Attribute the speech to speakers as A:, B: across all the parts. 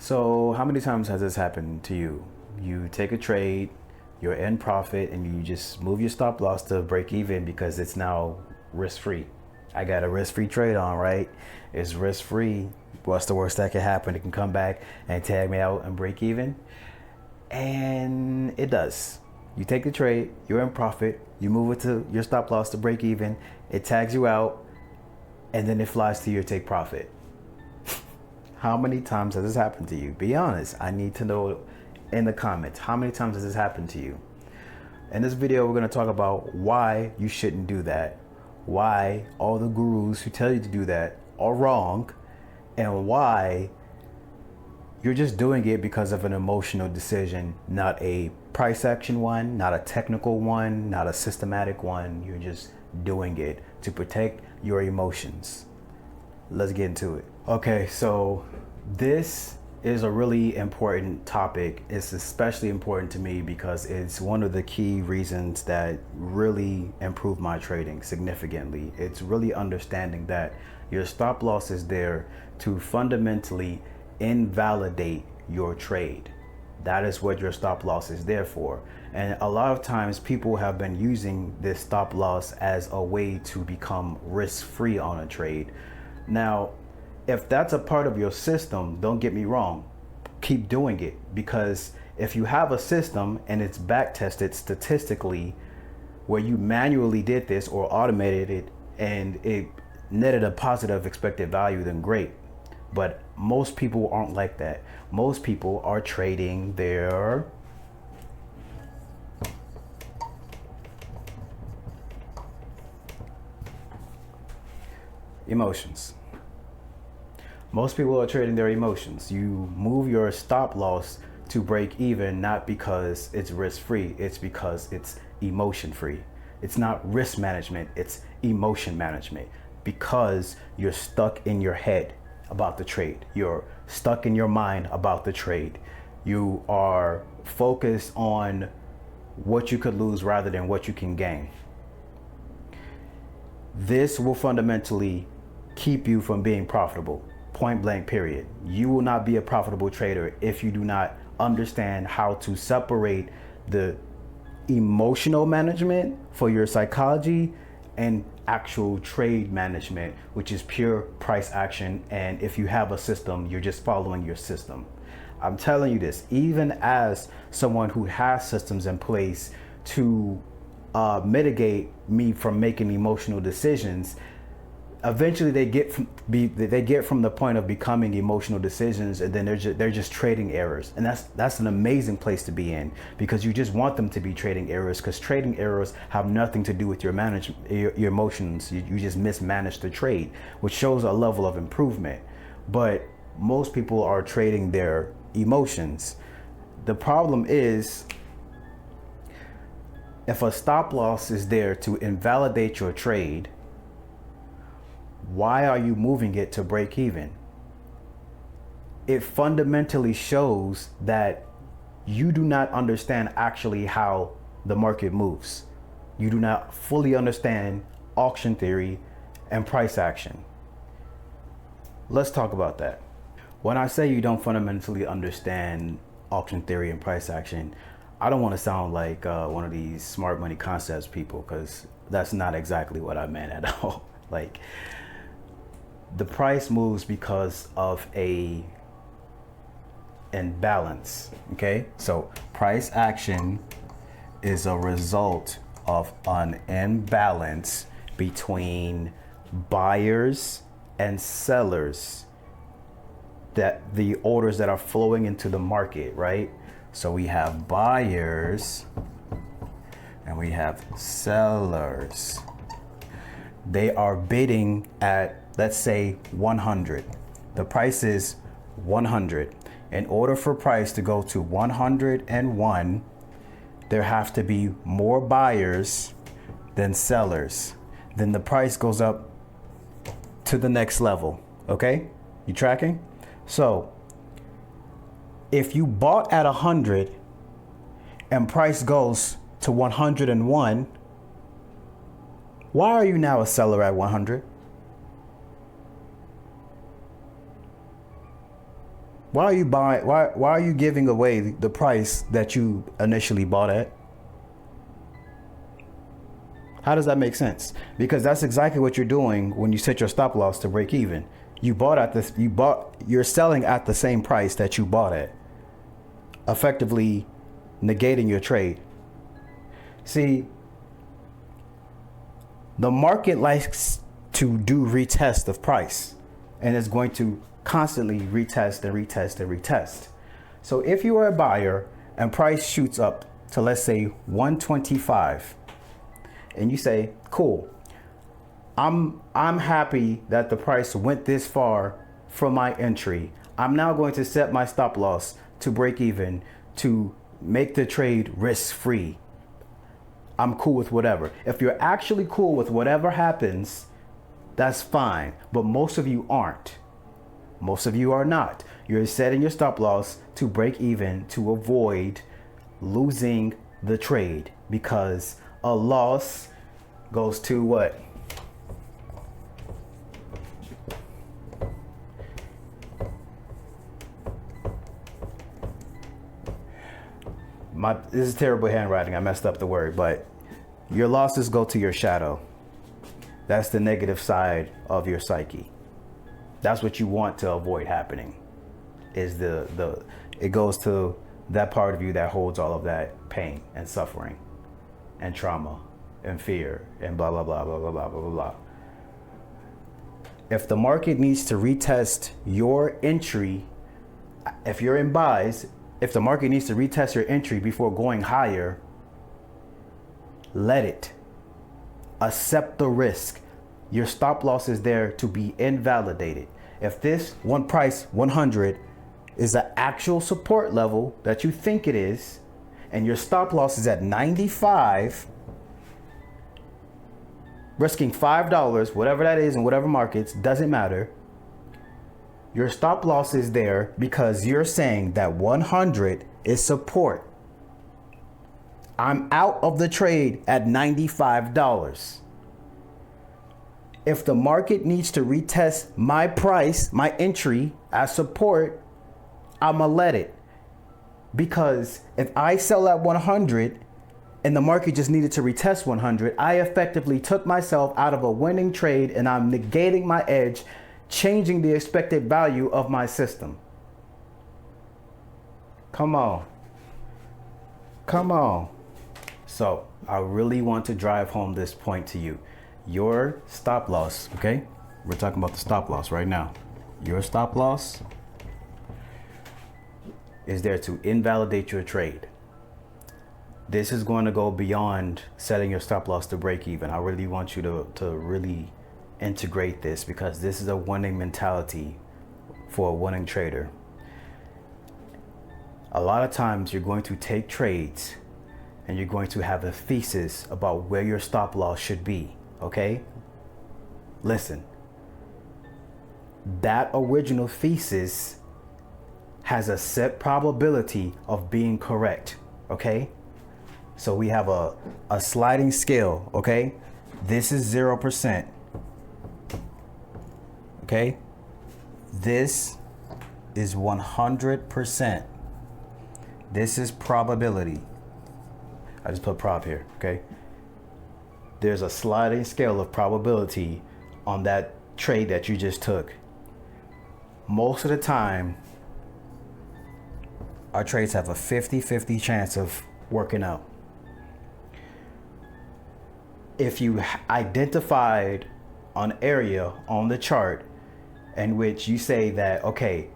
A: So how many times has this happened to you? You take a trade, you're in profit, and you just move your stop loss to break even because it's now risk free. I got a risk free trade on, right? It's risk free. What's the worst that can happen? It can come back and tag me out and break even. And it does. You take the trade, you're in profit, you move it to your stop loss to break even, it tags you out, and then it flies to your take profit. How many times has this happened to you? Be honest. I need to know in the comments. How many times has this happened to you? In this video, we're going to talk about why you shouldn't do that, why all the gurus who tell you to do that are wrong, and why you're just doing it because of an emotional decision, not a price action one, not a technical one, not a systematic one. You're just doing it to protect your emotions. Let's get into it. Okay, so this is a really important topic. It's especially important to me because it's one of the key reasons that really improved my trading significantly. It's really understanding that your stop loss is there to fundamentally invalidate your trade. That is what your stop loss is there for. And a lot of times people have been using this stop loss as a way to become risk-free on a trade. Now, if that's a part of your system, don't get me wrong, keep doing it, because if you have a system and it's back tested statistically where you manually did this or automated it and it netted a positive expected value, then great. But most people aren't like that. Most people are trading their emotions. Most people are trading their emotions. You move your stop loss to break even, not because it's risk free, it's because it's emotion free. It's not risk management, it's emotion management, because you're stuck in your head about the trade. You're stuck in your mind about the trade. You are focused on what you could lose rather than what you can gain. This will fundamentally keep you from being profitable. Point blank, period. You will not be a profitable trader if you do not understand how to separate the emotional management for your psychology and actual trade management, which is pure price action. And if you have a system, you're just following your system. I'm telling you this, even as someone who has systems in place to mitigate me from making emotional decisions. Eventually they get from the point of becoming emotional decisions, and then they're just trading errors, and that's an amazing place to be in, because you just want them to be trading errors, because trading errors have nothing to do with your emotions. You just mismanage the trade, which shows a level of improvement. But most people are trading their emotions. The problem is, if a stop loss is there to invalidate your trade, why are you moving it to break even? It fundamentally shows that you do not understand actually how the market moves. You do not fully understand auction theory and price action. Let's talk about that. When I say you don't fundamentally understand auction theory and price action, I don't want to sound like one of these smart money concepts people, because that's not exactly what I meant at all. Like, the price moves because of a imbalance, okay? So price action is a result of an imbalance between buyers and sellers, that the orders that are flowing into the market, right? So we have buyers and we have sellers. They are bidding at, let's say, 100. The price is 100. In order for price to go to 101, there have to be more buyers than sellers. Then the price goes up to the next level. Okay? You tracking? So if you bought at 100 and price goes to 101, why are you now a seller at 100? Why are you buying? Why are you giving away the price that you initially bought at? How does that make sense? Because that's exactly what you're doing when you set your stop loss to break even. You're selling at the same price that you bought at, effectively negating your trade. See, the market likes to do retest of price, and it's going to constantly retest and retest and retest. So if you are a buyer and price shoots up to, let's say, 125, and you say, cool, I'm happy that the price went this far from my entry. I'm now going to set my stop loss to break even to make the trade risk free. I'm cool with whatever. If you're actually cool with whatever happens, that's fine. But most of you aren't. Most of you are not. You're setting your stop loss to break even to avoid losing the trade, because a loss goes to what? This is terrible handwriting. I messed up the word, but your losses go to your shadow. That's the negative side of your psyche. That's what you want to avoid happening. Is it goes to that part of you that holds all of that pain and suffering and trauma and fear and blah blah blah blah blah blah blah blah. If the market needs to retest your entry, if you're in buys, if the market needs to retest your entry before going higher, let it. Accept the risk. Your stop loss is there to be invalidated. If this one price 100 is the actual support level that you think it is, and your stop loss is at 95, risking $5, whatever that is in whatever markets, doesn't matter. Your stop loss is there because you're saying that 100 is support. I'm out of the trade at $95. If the market needs to retest my price, my entry as support, I'ma let it. Because if I sell at 100 and the market just needed to retest 100, I effectively took myself out of a winning trade, and I'm negating my edge, changing the expected value of my system. Come on. Come on. So I really want to drive home this point to you. Your stop loss, okay? We're talking about the stop loss right now. Your stop loss is there to invalidate your trade. This is going to go beyond setting your stop loss to break even. I really want you to really integrate this, because this is a winning mentality for a winning trader. A lot of times you're going to take trades and you're going to have a thesis about where your stop loss should be, okay? Listen, that original thesis has a set probability of being correct, okay? So we have a sliding scale, okay? This is 0%. Okay, this is 100%. This is probability. I just put prob here, okay? There's a sliding scale of probability on that trade that you just took. Most of the time, our trades have a 50-50 chance of working out. If you identified an area on the chart in which you say that, okay,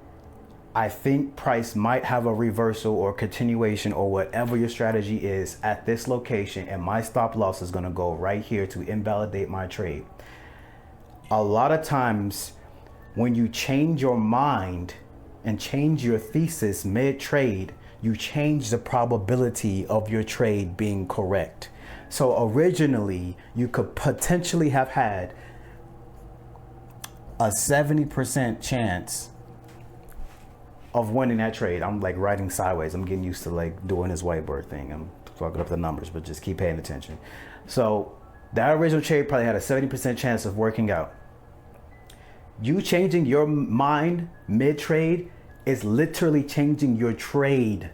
A: I think price might have a reversal or continuation or whatever your strategy is at this location, and my stop loss is going to go right here to invalidate my trade. A lot of times when you change your mind and change your thesis mid-trade, you change the probability of your trade being correct. So originally you could potentially have had a 70% chance of winning that trade. I'm like writing sideways. I'm getting used to like doing this whiteboard thing. I'm fucking up the numbers, but just keep paying attention. So that original trade probably had a 70% chance of working out. You changing your mind mid-trade is literally changing your trade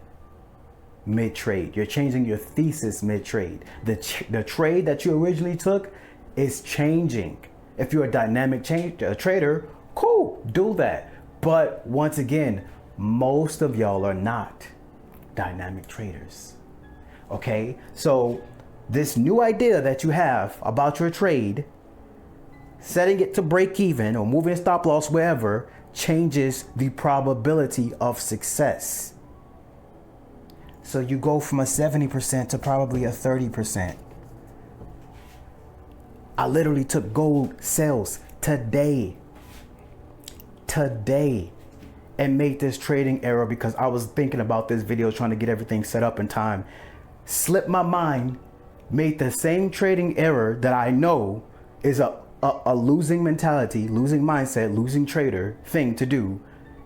A: mid-trade. You're changing your thesis mid-trade. The trade that you originally took is changing. If you're a dynamic trader, cool, do that. But once again, most of y'all are not dynamic traders. Okay, so this new idea that you have about your trade, setting it to break even or moving stop loss wherever, changes the probability of success. So you go from a 70% to probably a 30%. I literally took gold sales today, and made this trading error because I was thinking about this video, trying to get everything set up in time. Slipped my mind, made the same trading error that I know is a losing mentality, losing mindset, losing trader thing to do,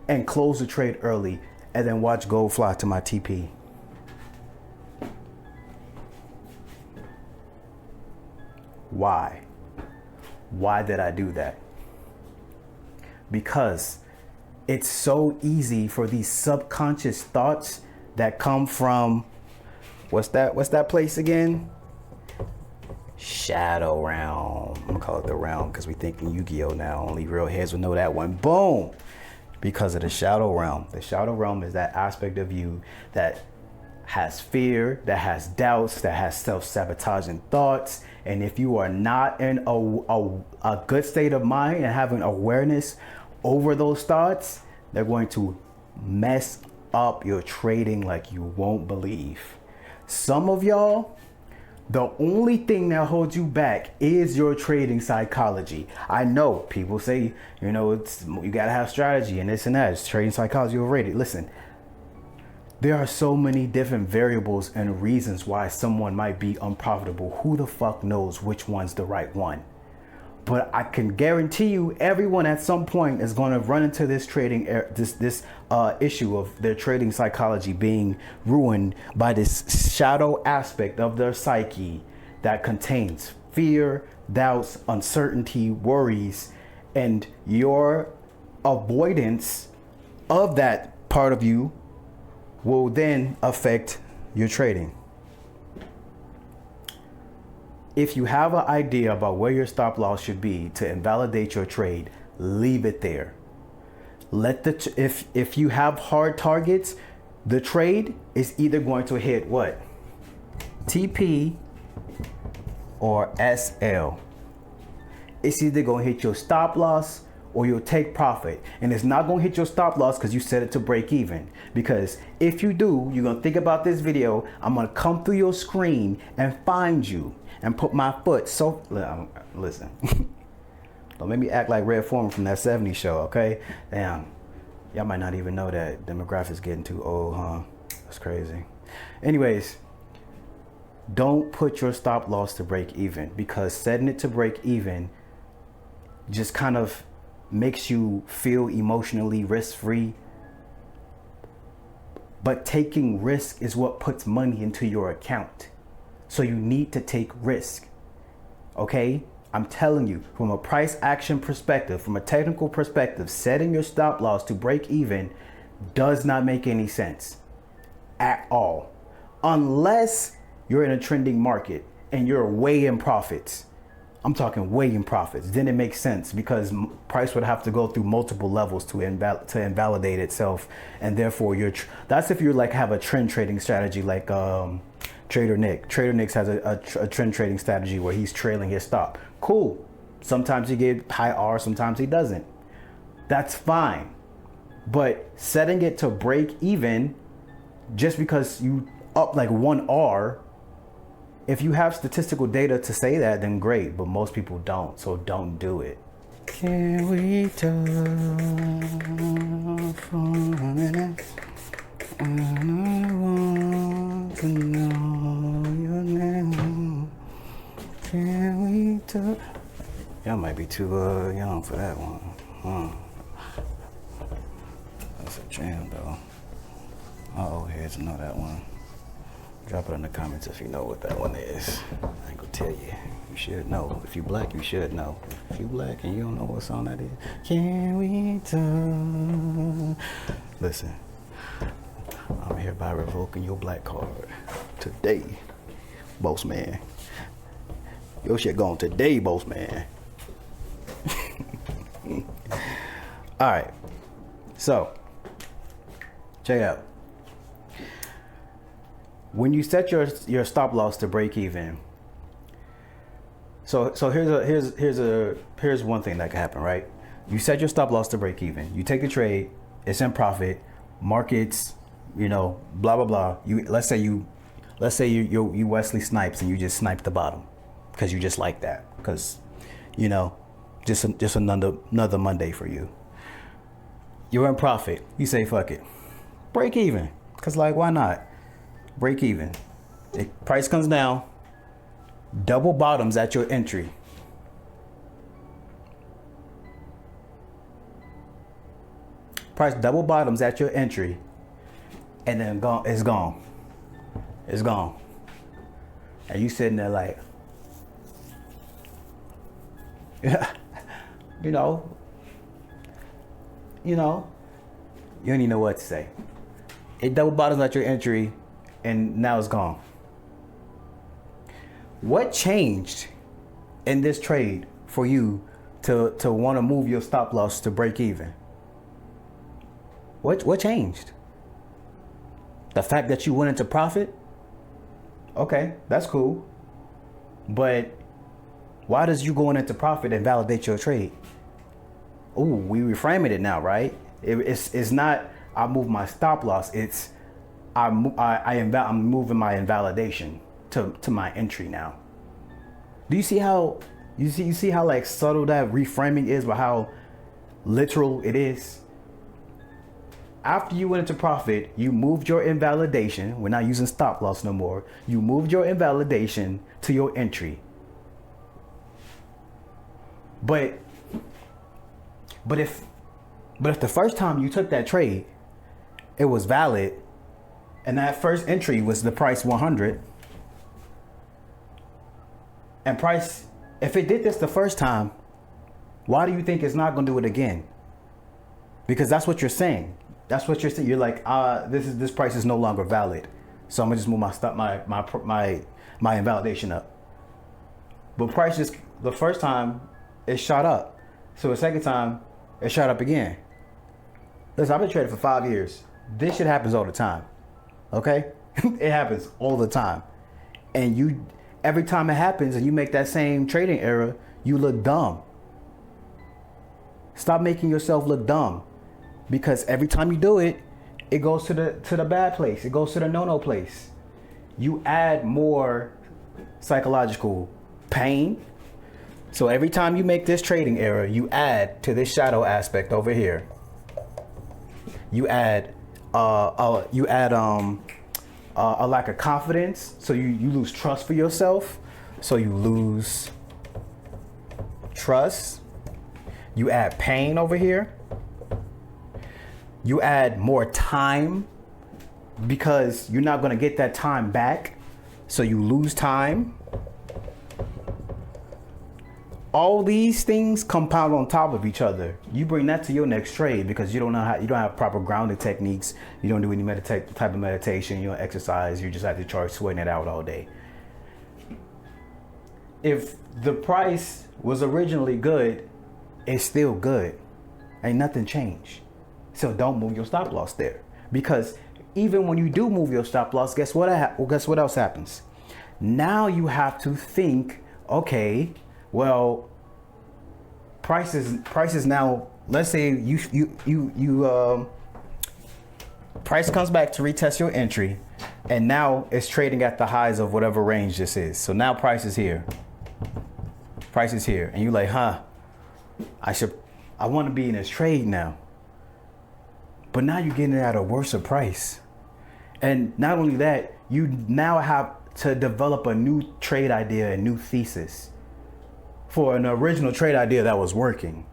A: and close the trade early, and then watch gold fly to my TP. Why? Why did I do that? Because it's so easy for these subconscious thoughts that come from, what's that place again? Shadow realm. I'm gonna call it the realm because we thinking Yu-Gi-Oh now. Only real heads will know that one. Boom! Because of the shadow realm. The shadow realm is that aspect of you that has fear, that has doubts, that has self-sabotaging thoughts. And if you are not in a good state of mind and having awareness over those thoughts, they're going to mess up your trading like you won't believe. Some of y'all, the only thing that holds you back is your trading psychology. I know people say, you know, you gotta have strategy and this and that. It's trading psychology overrated. Listen, there are so many different variables and reasons why someone might be unprofitable. Who the fuck knows which one's the right one? But I can guarantee you, everyone at some point is going to run into this trading issue of their trading psychology being ruined by this shadow aspect of their psyche that contains fear, doubts, uncertainty, worries, and your avoidance of that part of you will then affect your trading. If you have an idea about where your stop loss should be to invalidate your trade, leave it there. If you have hard targets, the trade is either going to hit what? TP or SL. It's either going to hit your stop loss or you'll take profit. And it's not going to hit your stop loss because you set it to break even. Because if you do, you're going to think about this video. I'm going to come through your screen and find you and put my foot. So listen, don't make me act like Red Foreman from that 70s show, okay? Damn, y'all might not even know that demographics getting too old, huh? That's crazy. Anyways, don't put your stop loss to break even, because setting it to break even just kind of makes you feel emotionally risk-free. But taking risk is what puts money into your account. So you need to take risk, okay? I'm telling you, from a price action perspective, from a technical perspective, setting your stop loss to break even does not make any sense at all. Unless you're in a trending market and you're way in profits. I'm talking way in profits. Then it makes sense, because price would have to go through multiple levels to invalidate itself. And therefore, that's if you like have a trend trading strategy like Trader Nick. Trader Nick has a trend trading strategy where he's trailing his stop. Cool. Sometimes he get high R, sometimes he doesn't. That's fine. But setting it to break even just because you up like 1 R, if you have statistical data to say that, then great. But most people don't, so don't do it. Can we talk for a minute? And I want to know your name. Can we talk? Y'all might be too young for that one. That's a jam though. My old heads know that one. Drop it in the comments if you know what that one is. I ain't gonna tell you. You should know. If you black, you should know. If you black and you don't know what song that is, can we talk? Listen, I'm hereby revoking your black card today, boss man. Your shit gone today, boss man. All right, so check it out. When you set your stop loss to break even, so here's one thing that can happen, right? You set your stop loss to break even. You take the trade, it's in profit, markets, blah blah blah. Let's say you Wesley Snipes and you just snipe the bottom because you just like that because just another Monday for you. You're in profit. You say fuck it, break even, because why not? Break even. The price comes down, double bottoms at your entry. Price double bottoms at your entry, and then it's gone. It's gone. And you sitting there like, you don't even know what to say. It double bottoms at your entry, and now it's gone. What changed in this trade for you to want to move your stop loss to break even? What changed? The fact that you went into profit? Okay, that's cool. But why does you going into profit invalidate your trade? Ooh, we reframing it now, right? It's not I move my stop loss. It's I'm moving my invalidation to my entry now. Do you see how you see how subtle that reframing is, but how literal it is? After you went into profit, you moved your invalidation. We're not using stop loss no more. You moved your invalidation to your entry. But if the first time you took that trade, it was valid, and that first entry was the price 100, and price, if it did this the first time, why do you think it's not going to do it again? Because that's what you're saying. That's what you're saying. You're like, this price is no longer valid, so I'm gonna just move my invalidation up. But price just the first time it shot up, so the second time it shot up again. Listen, I've been trading for 5 years. This shit happens all the time. Okay, it happens all the time, and every time it happens and you make that same trading error, you look dumb. Stop making yourself look dumb. Because every time you do it, it goes to the bad place. It goes to the no-no place. You add more psychological pain. So every time you make this trading error, you add to this shadow aspect over here. You add a lack of confidence. So you lose trust for yourself. So you lose trust. You add pain over here. You add more time because you're not going to get that time back. So you lose time. All these things compound on top of each other. You bring that to your next trade because you don't have proper grounding techniques. You don't do any type of meditation. You don't exercise. You just have to charge sweating it out all day. If the price was originally good, it's still good. Ain't nothing changed. So don't move your stop loss there, because even when you do move your stop loss, guess what else happens? Now you have to think, okay, well, prices now. Let's say price comes back to retest your entry, and now it's trading at the highs of whatever range this is. So now price is here, and you're like, I want to be in this trade now. But now you're getting it at a worse price. And not only that, you now have to develop a new trade idea, a new thesis for an original trade idea that was working.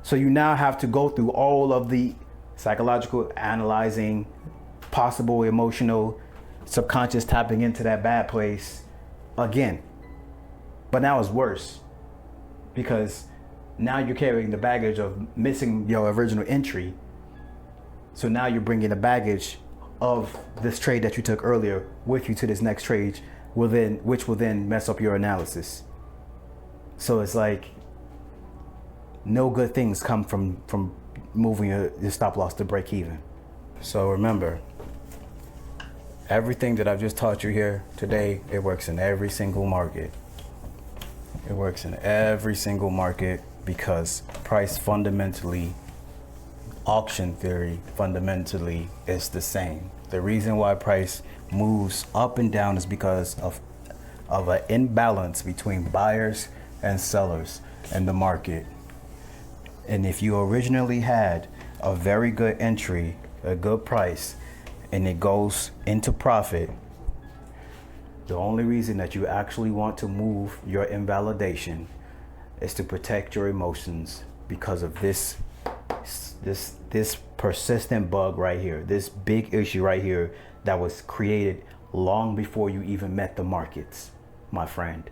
A: So you now have to go through all of the psychological analyzing, possible emotional, subconscious tapping into that bad place again. But now it's worse because Now you're carrying the baggage of missing your original entry. So now you're bringing the baggage of this trade that you took earlier with you to this next trade, which will then mess up your analysis. So it's like no good things come from moving your stop loss to break even. So remember, everything that I've just taught you here today, it works in every single market. It works in every single market because price fundamentally, auction theory fundamentally is the same. The reason why price moves up and down is because of an imbalance between buyers and sellers in the market. And if you originally had a very good entry, a good price, and it goes into profit, the only reason that you actually want to move your invalidation is to protect your emotions because of this persistent bug right here, this big issue right here that was created long before you even met the markets, my friend,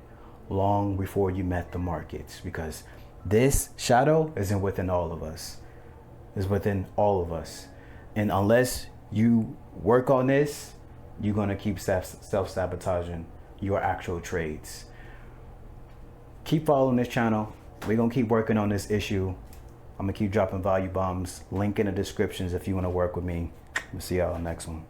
A: long before you met the markets, because this shadow isn't within all of us. It's within all of us. And unless you work on this, you're going to keep self-sabotaging your actual trades. Keep following this channel. We're going to keep working on this issue. I'm going to keep dropping value bombs. Link in the descriptions if you want to work with me. We'll see y'all on the next one.